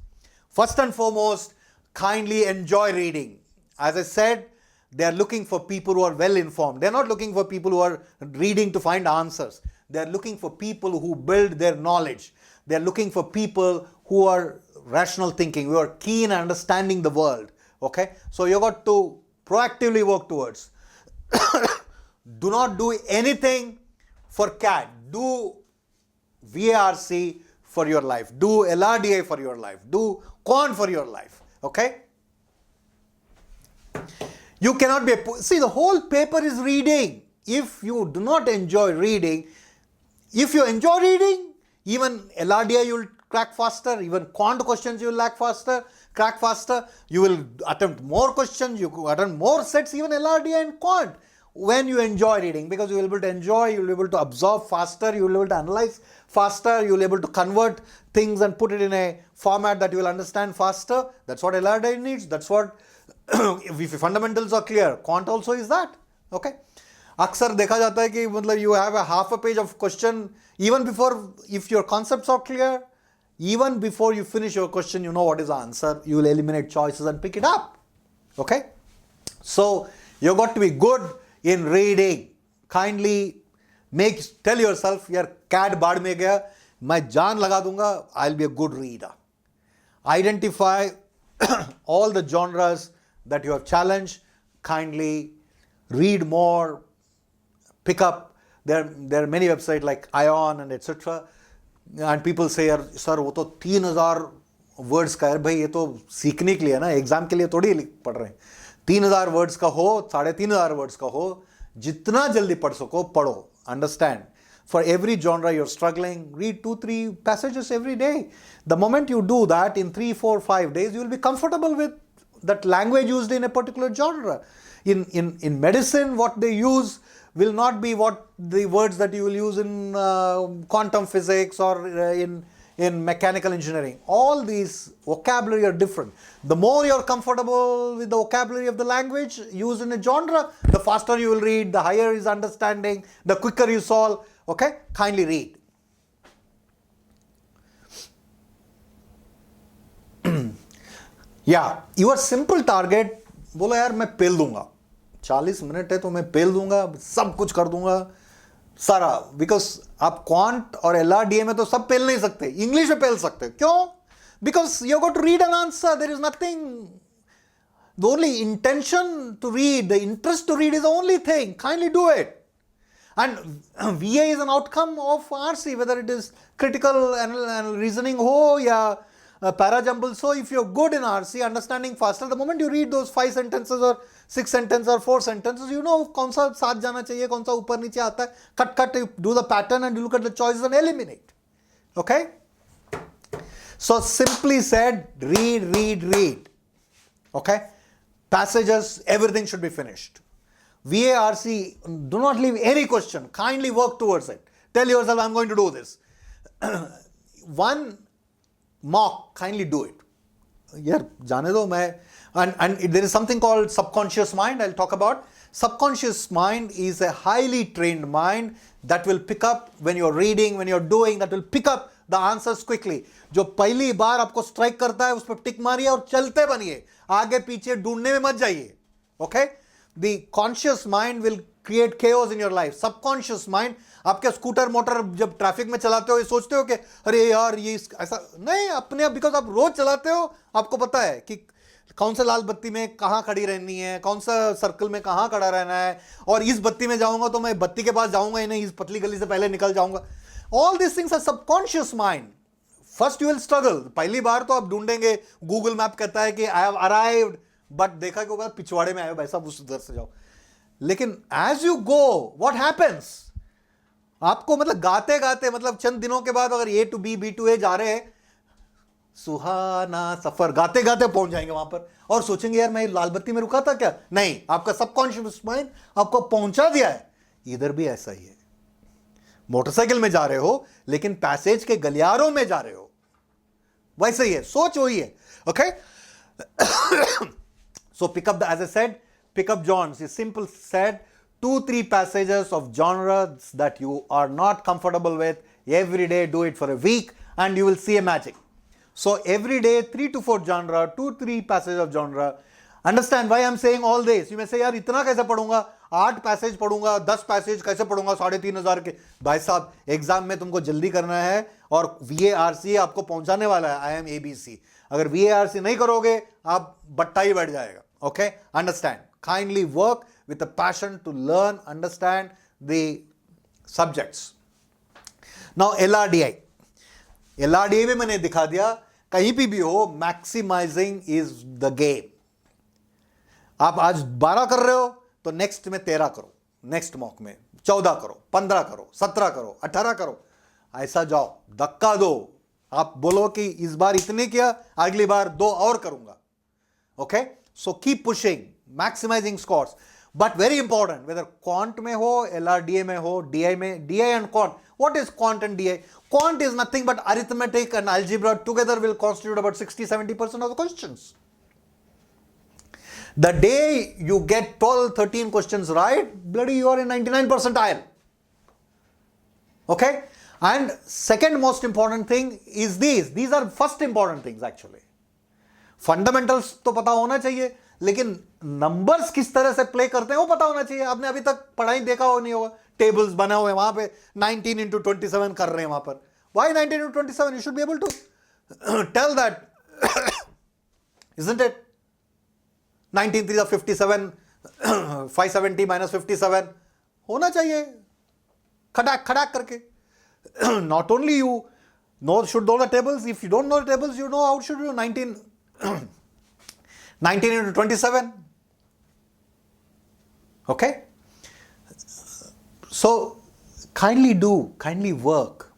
First and foremost, kindly enjoy reading. As I said, they are looking for people who are well informed. They are not looking for people who are reading to find answers. They are looking for people who build their knowledge. They are looking for people who are rational thinking, who are keen and understanding the world. Okay? So you got to proactively work towards. Do not do anything for CAT. Do VARC for your life. Do LRDI for your life. Do quant for your life. Okay? You cannot be see, the whole paper is reading. if you do not enjoy reading, if you enjoy reading, even LRDI you will crack faster, even quant questions you will crack faster, you will attempt more questions, you will attempt more sets, even LRDI and quant, when you enjoy reading, because you will be able to enjoy, you will be able to absorb faster, you will be able to analyze faster, you will be able to convert things and put it in a format that you will understand faster. That's what LRDI needs. That's what, if fundamentals are clear, quant also is that. Okay. अक्सर देखा जाता है कि मतलब you have a half a page of question even before, if your concepts are clear, even before you finish your question, you know what is the answer. You will eliminate choices and pick it up. Okay. So you got to be good in reading. Kindly tell yourself, यार cat बाढ़ में गया, मैं जान लगा दूंगा, I'll be a good reader. Identify all the genres that you have challenged. Kindly read more. Pick up. There are many websites like Ion and etc. And people say, यार sir वो तो 3000 वर्ड्स का है, भाई ये तो सीखने के लिए है ना, एग्जाम के लिए थोड़ी पढ़ रहे हैं. 3000 वर्ड्स का हो, 3500 वर्ड्स का हो, जितना जल्दी पढ़ सको पढ़ो. Understand, for every genre you're struggling, read 2-3 passages every day. The moment you do that, in 3, 4, 5 days, you will be comfortable with that language used in a particular genre. In medicine, what they use will not be what the words that you will use in quantum physics or in mechanical engineering. All these vocabulary are different. The more you're comfortable with the vocabulary of the language used in a genre, the faster you will read, the higher is understanding, the quicker you solve. Okay? Kindly read. Yeah, your simple target, बोलो यार मैं पेल दूंगा, 40 minute है तो मैं पेल दूंगा, सब कुछ कर दूंगा सारा. बिकॉज आप क्वांट और एलआरडीए में तो सब पेल नहीं सकते, इंग्लिश में पेल सकते. क्यों? Because you got to read an answer. There is nothing. The only intention to read, the interest to read is the only thing. Kindly do it. And VA is an outcome of RC, whether it is critical and reasoning ho ya parajumble. So if you're good in RC, understanding faster, the moment you read those 5 sentences or 6 sentences or 4 sentences, you know kaun sa saath jana chahiye, kaun sa upar niche aata hai. Cut, you do the pattern and you look at the choices and eliminate. Okay? So simply said, read. Okay? Passages, everything should be finished. VARC, do not leave any question. Kindly work towards it. Tell yourself, I'm going to do this. One mock, kindly do it. Yeah, jane do main. And there is something called subconscious mind, I'll talk about. Subconscious mind is a highly trained mind that will pick up when you're reading, when you're doing, that will pick up the answers quickly. जो पहली बार आपको strike करता है उस पर टिक मारिए और चलते बनिए, आगे पीछे ढूंढने में मत जाइए. Okay? The conscious mind will create chaos in your life. Subconscious mind, आपके स्कूटर मोटर जब ट्रैफिक में चलाते हो ये सोचते हो कि अरे यार ये ऐसा नहीं, अपने आप, बिकॉज आप रोज चलाते हो, आपको पता है कि कौन सा लाल बत्ती में कहाँ खड़ी रहनी है, कौन सा सर्कल में कहाँ खड़ा रहना है, और इस बत्ती में जाऊंगा तो मैं बत्ती के पास जाऊंगा ही नहीं, इस पतली गली से पहले निकल जाऊंगा. All this things are subconscious mind. First you will struggle. पहली बार तो आप ढूंढेंगे, गूगल मैप कहता है कि आई हैव अराइव्ड, बट देखा कि वो पिछवाड़े में आए हो भाई साहब, उस उधर से जाओ. लेकिन as you go what happens, आपको मतलब गाते गाते, मतलब चंद दिनों के बाद अगर A to B, B to A जा रहे हैं, सुहाना सफर गाते गाते पहुंच जाएंगे वहां पर और सोचेंगे यार मैं लाल बत्ती में रुका था क्या. नहीं, आपका सबकॉन्शियस माइंड आपको पहुंचा दिया है. इधर भी ऐसा ही है. मोटरसाइकिल में जा रहे हो लेकिन पैसेज के गलियारों में जा रहे हो, वैसे ही है, सोच वही है. Okay. So pick up as I said, pick up genres. It's simple said, 2-3 passages of genres that you are not comfortable with. Every day do it for a week and you will see a magic. So every day 3 to 4 genre, 2-3 passages of genre. Understand why I'm saying all this. You may say, यार इतना कैसे पढ़ूंगा, 8 passage पढ़ूंगा, 10 passage कैसे पढ़ूंगा 3500 के. भाई साहब, एग्जाम में तुमको जल्दी करना है और VARC आपको पहुंचाने वाला है, IMABC. अगर VARC नहीं करोगे आप बट्टा ही बैठ जाएगा. Okay, understand. Kindly work with a passion to learn, understand the subjects. Now LRDI. LRDI में मैंने दिखा दिया, कहीं भी हो, maximizing is the game. आप आज 12 कर रहे हो तो नेक्स्ट में 13 करो. नेक्स्ट मॉक में 14 करो, 15 करो, 17 करो, 18 करो, ऐसा जाओ, धक्का दो, आप बोलो कि इस बार इतने किया, अगली बार 2 और करूंगा. Okay, so keep pushing, maximising scores. But very important, whether quant में हो, एलआरडीए में हो, डीआई में, DI and quant. What is quant and DI? Quant is nothing but arithmetic and algebra together will constitute about 60-70% of the questions. The day you get 12-13 questions right, bloody you are in 99 percentile. Okay? And second most important thing is these. These are first important things actually. Fundamentals तो पता होना चाहिए, लेकिन numbers किस तरह से play करते हैं वो पता होना चाहिए. आपने अभी तक पढ़ाई देखा हो नहीं होगा, टेबल्स बने हुए वहां पे 19 into 27 कर रहे हैं वहां पर. Why 19 into 27? You should be able to tell that, isn't it? 19 3 57, 570 minus 57 होना चाहिए खटाक खटाक करके. Not only you should know the tables, if you don't know the tables, you know how should you 19 into 27. Okay? So kindly work.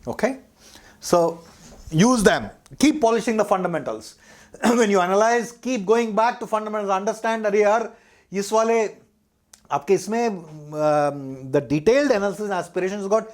Okay? So use them. Keep polishing the fundamentals. When you analyze, keep going back to fundamentals. Understand that यार इस वाले आपके इसमें the detailed analysis and aspirations got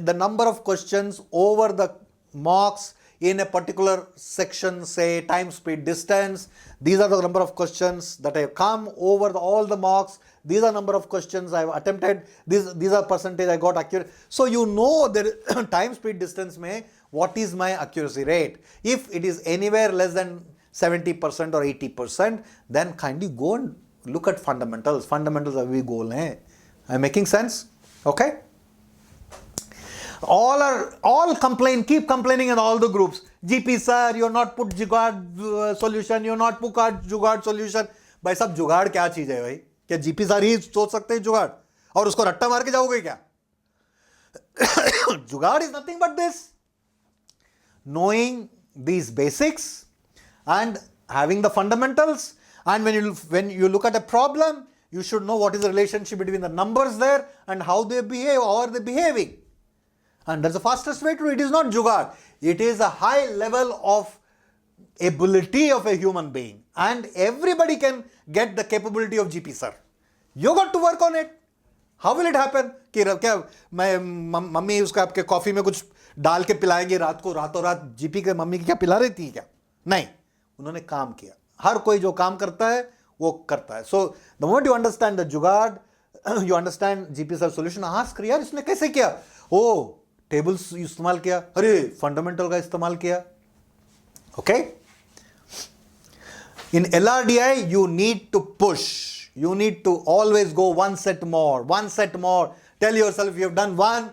the number of questions over the marks in a particular section, say time, speed, distance. These are the number of questions that have come over all the marks. These are number of questions I have attempted. These are percentage I got accurate. So you know the time, speed, distance mein what is my accuracy rate. If it is anywhere less than 70% or 80%, then kindly go and look at fundamentals. Fundamentals are we goal hai. I'm making sense? Okay? All complain, keep complaining in all the groups. GP sir, you're not put जुगाड़ solution, you're not put जुगाड़ solution. भाई सब जुगाड़ क्या चीज है भाई? क्या GP सर ही सोच सकते हैं जुगाड़ और उसको रट्टा मार के जाओगे क्या? जुगाड़ is nothing but this. Knowing these basics and having the fundamentals, and when you look at a problem, you should know what is the relationship between the numbers there and how they behave, how are they behaving. And that's the fastest way to do it. It is not jugaad. It is a high level of ability of a human being. And everybody can get the capability of GP sir. You got to work on it. How will it happen? कि क्या मैं mummy उसका आपके coffee में कुछ डाल के पिलाएंगे रात को, रातों रात जीपी के मम्मी की क्या पिला रही थी क्या? नहीं, उन्होंने काम किया. हर कोई जो काम करता है वो करता है. So the moment you understand the जुगाड़, you understand GP sir solution, ask यार इसने कैसे किया? ओ टेबल्स इस्तेमाल किया, अरे फंडामेंटल का इस्तेमाल किया. Okay, in LRDI you need to push, you need to always go one set more. Tell yourself, if you have done 1,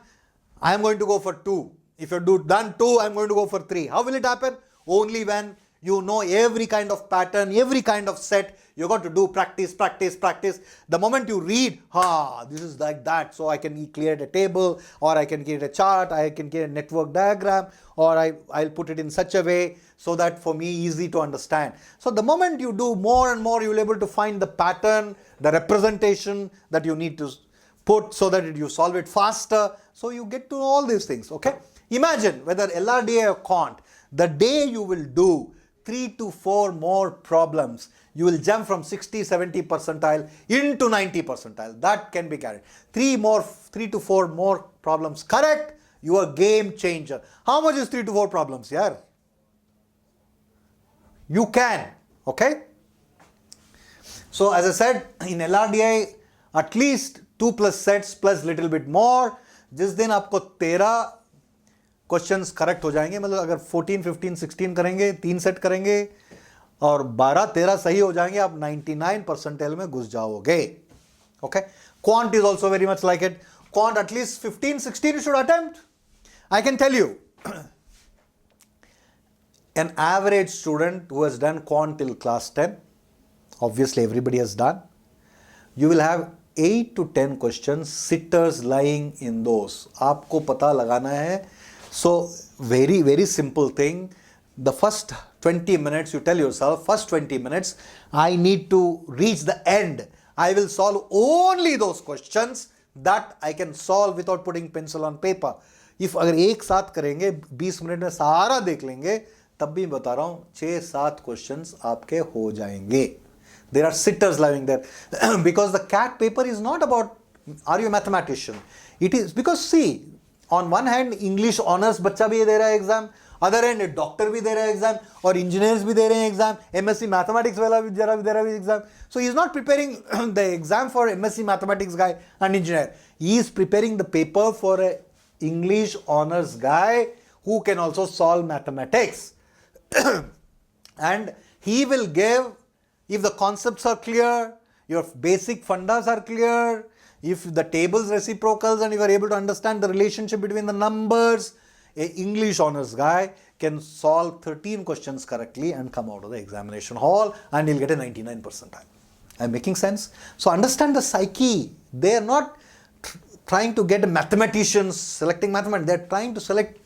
I am going to go for 2. If you have done 2, I am going to go for 3. How will it happen? Only when you know every kind of pattern, every kind of set. You got to do practice. The moment you read, this is like that, so I can create a table, or I can create a chart, I can create a network diagram, or I'll put it in such a way so that for me easy to understand. So the moment you do more and more, you'll be able to find the pattern, the representation that you need to put so that you solve it faster. So you get to all these things. Okay, imagine whether LRDA or quant, the day you will do 3 to 4 more problems, you will jump from 60-70 percentile into 90 percentile. That can be carried. 3 to 4 more problems correct, you are a game changer. How much is 3 to 4 problems? Yeah, you can. Okay, so as I said, in LRDI at least 2 plus sets plus little bit more. जिस दिन आपको 13 questions correct हो जाएंगे, मतलब अगर 14, 15, 16 करेंगे, 3 set करेंगे और 12, 13 सही हो जाएंगे, आप 99 परसेंटाइल में घुस जाओगे. Okay, quant is also very much like it. Quant at least 15, 16 you should attempt. I can tell you, an average student who has done quant till class 10, obviously everybody has done, you will have 8 to 10 questions, sitters lying in those. आपको पता लगाना है. So very, very simple thing. The first 20 minutes, you tell yourself, first 20 minutes, I need to reach the end. I will solve only those questions that I can solve without putting pencil on paper. If अगर एक साथ करेंगे 20 minute में सारा देख लेंगे, तब भी बता रहा हूँ 6-7 क्वेश्चंस आपके हो जाएंगे. There are sitters living there because the CAT paper is not about are you a mathematician. It is because see, on one hand English honors बच्चा भी दे रहा है एग्जाम, अदर एंड डॉक्टर भी दे रहा है एग्जाम, और इंजीनियर्स भी दे रहे हैं एग्जाम, एमएससी मैथमेटिक्स वाला भी दे रहा है exam. So he is not preparing the exam for MSc mathematics guy and engineer. He is preparing the paper for a English honours guy who can also solve mathematics. And he will give, if the concepts are clear, your basic fundas are clear, if the tables reciprocals and you are able to understand the relationship between the numbers, a English honors guy can solve 13 questions correctly and come out of the examination hall and he'll get a 99 percentile. I'm making sense? So understand the psyche. They are not trying to get mathematicians selecting mathematics. They're trying to select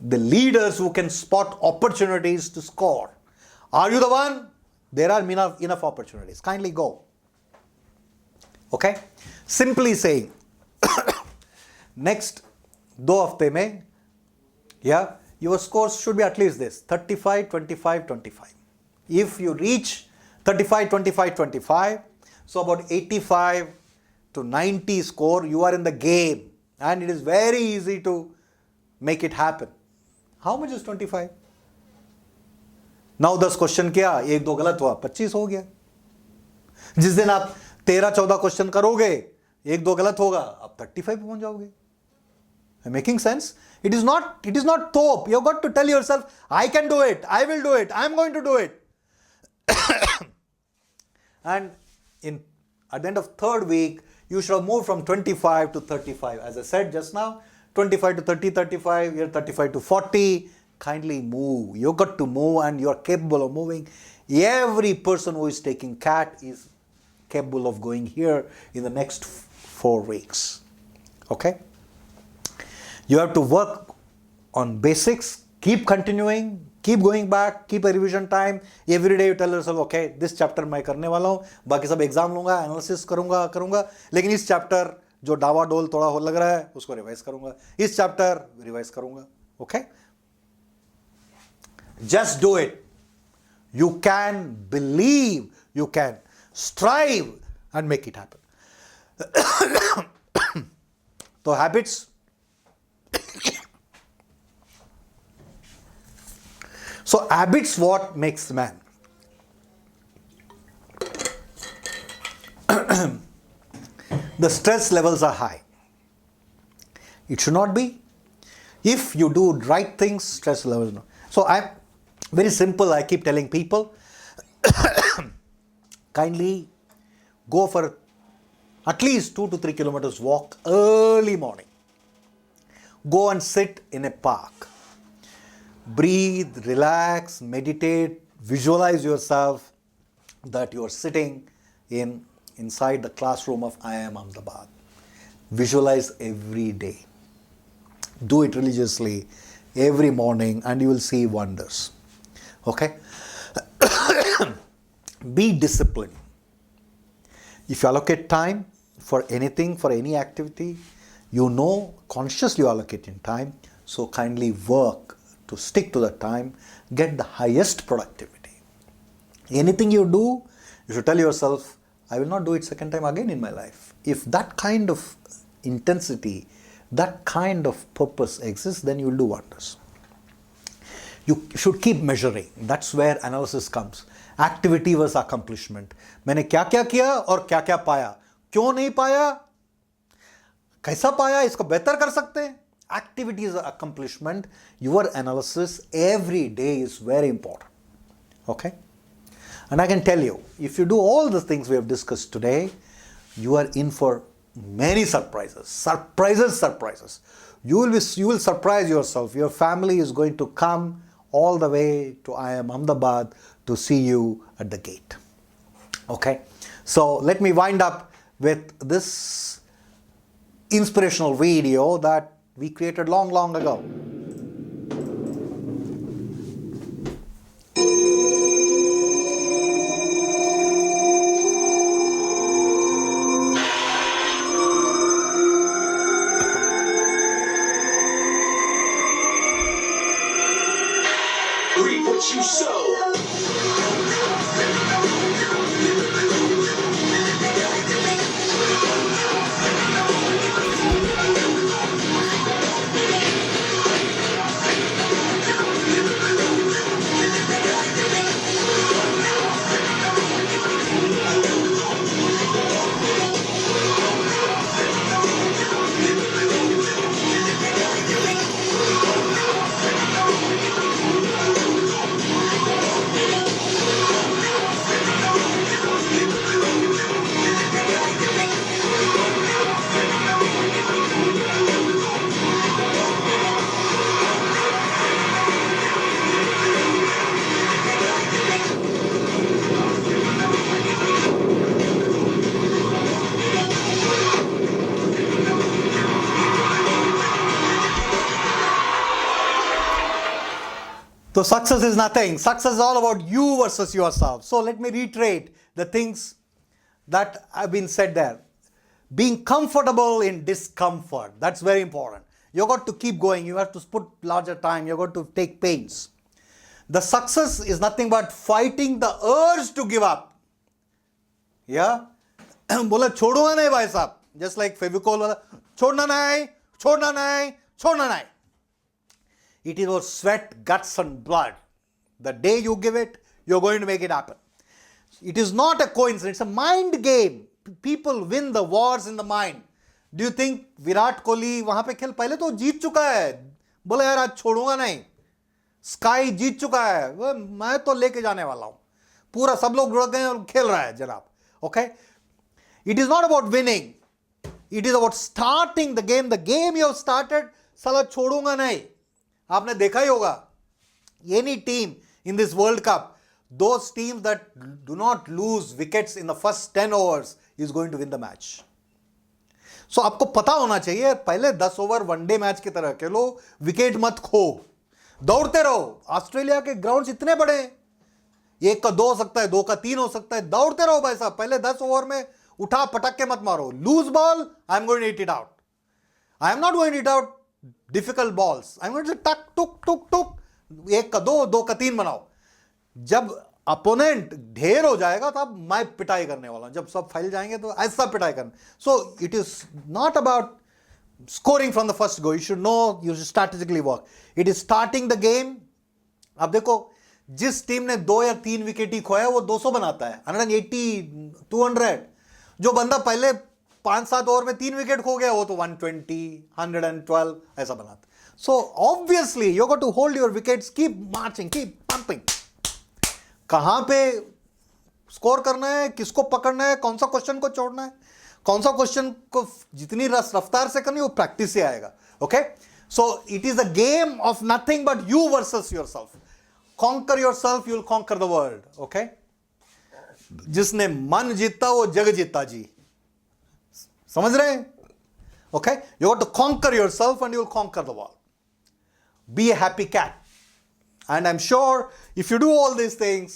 the leaders who can spot opportunities to score. Are you the one? There are enough opportunities. Kindly go. Okay? Simply saying, next 2 हफ्ते में, yeah, your scores should be at least this, 35, 25, 25. If you reach 35, 25, 25, so about 85 to 90 score, you are in the game. And it is very easy to make it happen. How much is 25? Now 10 question किया, 1-2 गलत हुआ, 25 हो गया. जिस दिन आप 13-14 question करोगे, 1-2 गलत होगा, आप 35 पे पहुंच जाओगे. I'm making sense? It is not top. You've got to tell yourself, I can do it, I will do it, I'm going to do it. And at the end of 3rd week, you should have moved from 25 to 35. As I said just now, 25 to 30, 35, you're 35 to 40. Kindly move. You've got to move and you're capable of moving. Every person who is taking CAT is capable of going here in the next 4 weeks. Okay? You have to work on basics, keep continuing, keep going back, keep a revision time. Every day you tell yourself, okay, this chapter मैं करने वाला हूँ, बाकी सब exam लूँगा, analysis करूँगा, लेकिन इस चैप्टर जो डावाडोल थोड़ा हो लग रहा है उसको रिवाइज करूँगा, इस चैप्टर रिवाइज करूँगा. Okay? Just do it. You can believe, you can strive and make it happen. So habits. So habits what makes the man. The stress levels are high. It should not be. If you do right things, stress levels no. So I'm very simple. I keep telling people, kindly go for at least 2 to 3 kilometers walk early morning. Go and sit in a park. Breathe, relax, meditate, visualize yourself that you are sitting inside the classroom of IIM Ahmedabad. Visualize every day. Do it religiously every morning and you will see wonders. Okay? Be disciplined. If you allocate time for anything, for any activity, you know consciously you're allocating time, so kindly work to stick to the time, get the highest productivity. Anything you do, you should tell yourself, I will not do it second time again in my life. If that kind of intensity, that kind of purpose exists, then you will do wonders. You should keep measuring. That's where analysis comes. Activity versus accomplishment. मैंने क्या क्या किया और क्या क्या पाया, क्यों नहीं पाया, कैसा पाया, इसको बेहतर कर सकते हैं. Activity is an accomplishment. Your analysis every day is very important. Okay? And I can tell you, if you do all the things we have discussed today, you are in for many surprises. Surprises. You will surprise yourself. Your family is going to come all the way to IIM Ahmedabad to see you at the gate. Okay? So let me wind up with this inspirational video that we created long ago. you so. So success is nothing. Success is all about you versus yourself. So let me reiterate the things that have been said there. Being comfortable in discomfort. That's very important. You got to keep going. You have to put larger time. You got to take pains. The success is nothing but fighting the urge to give up. Yeah? बोला छोड़ूंगा नहीं भाई साहब. Just like Fevicol वाला छोड़ना नहीं, छोड़ना नहीं, छोड़ना नहीं. It is your sweat, guts and blood. The day you give it, you're going to make it happen. It is not a coincidence. It's a mind game. People win the wars in the mind. Do you think Virat Kohli वहां पे खेल पहले तो जीत चुका है, बोले यार आज छोड़ूंगा नहीं, स्काई जीत चुका है, वो मैं तो लेके जाने वाला हूं, पूरा सब लोग रुक गए और खेल रहा है जनाब. Okay, it is not about winning, it is about starting the game. The game you have started, साला छोड़ूंगा नहीं. आपने देखा ही होगा, any team in this World Cup, those teams that do not lose wickets in the first 10 overs is going to win the match. So आपको पता होना चाहिए, पहले 10 ओवर वनडे मैच की तरह खेलो, विकेट मत खो, दौड़ते रहो. ऑस्ट्रेलिया के ग्राउंड्स इतने बड़े हैं, 1 का 2 हो सकता है, 2 का 3 हो सकता है, दौड़ते रहो भाई साहब. पहले 10 ओवर में उठा पटक के मत मारो. Loose ball, I am going to hit it out. I am not going to hit out difficult balls. I am going to टक टुक टुक टुक, 1 का 2, 2 का 3 बनाओ. जब अपोनेंट ढेर हो जाएगा तो अब मैं पिटाई करने वाला हूं. जब सब फैल जाएंगे तो ऐसा पिटाई करना. So it is not about scoring from the first go. You should know, you should strategically work. It is starting the game. अब देखो, जिस टीम ने 2 या 3 विकेट ही खोया वो 200 बनाता है, 180, 200. जो बंदा पहले 5-7 ओवर में 3 विकेट खो गया वो तो 120, 112 ऐसा बनाता. So obviously you got to hold your wickets, keep marching, keep pumping. कहां पे स्कोर करना है, किसको पकड़ना है, कौन सा क्वेश्चन को छोड़ना है, कौन सा क्वेश्चन को जितनी रफ्तार से करनी है वो प्रैक्टिस से आएगा. Okay, so it is a game of nothing but you versus yourself. Conquer yourself, you will conquer the world. Okay, जिसने मन जीता वो जग जीता जी. समझ रहे हैं? Okay, you have to conquer yourself and you will conquer the world. Be a happy cat. And I'm sure if you do all these things,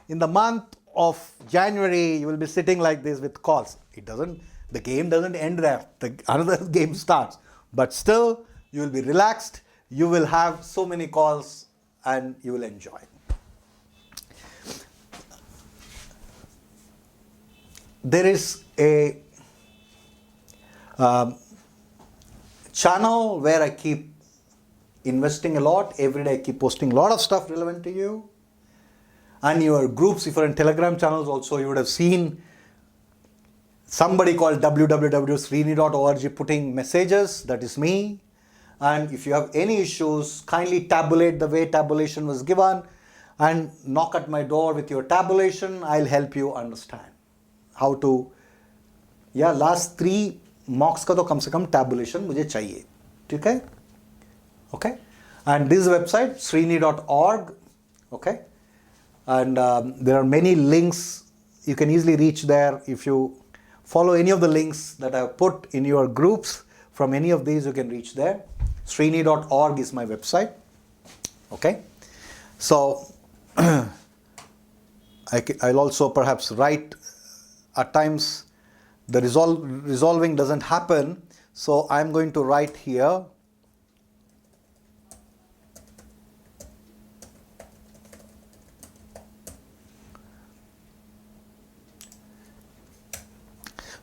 in the month of January, you will be sitting like this with calls. The game doesn't end there. Another game starts. But still, you will be relaxed. You will have so many calls and you will enjoy. There is a channel where I keep investing a lot. Every day I keep posting a lot of stuff relevant to you. And your groups, if you're in Telegram channels also, you would have seen somebody called www.sreeni.org putting messages. That is me. And if you have any issues, kindly tabulate the way tabulation was given and knock at my door with your tabulation. I'll help you understand how to, last 3 mocks का तो कम से कम tabulation मुझे चाहिए. ठीक है? Okay, and this website sreeni.org. Okay, and there are many links. You can easily reach there if you follow any of the links that I have put in your groups. From any of these you can reach there. Sreeni.org is my website. Okay, so I'll also perhaps write. At times the resolving doesn't happen, so I'm going to write here.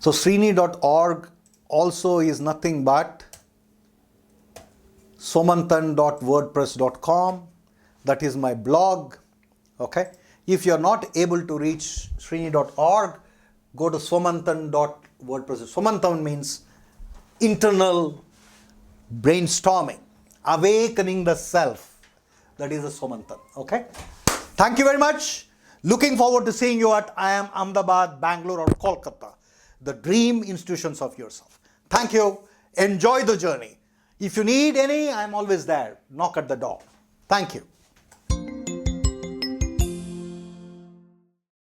So Sreeni.org also is nothing but somanthan.wordpress.com. That is my blog. Okay. If you're not able to reach Sreeni.org, go to somanthan.wordpress. Somanthan means internal brainstorming, awakening the self. That is the Somanthan. Okay. Thank you very much. Looking forward to seeing you at IIM Ahmedabad, Bangalore or Kolkata, the dream institutions of yourself. Thank you. Enjoy the journey. If you need any, I'm always there. Knock at the door. Thank you.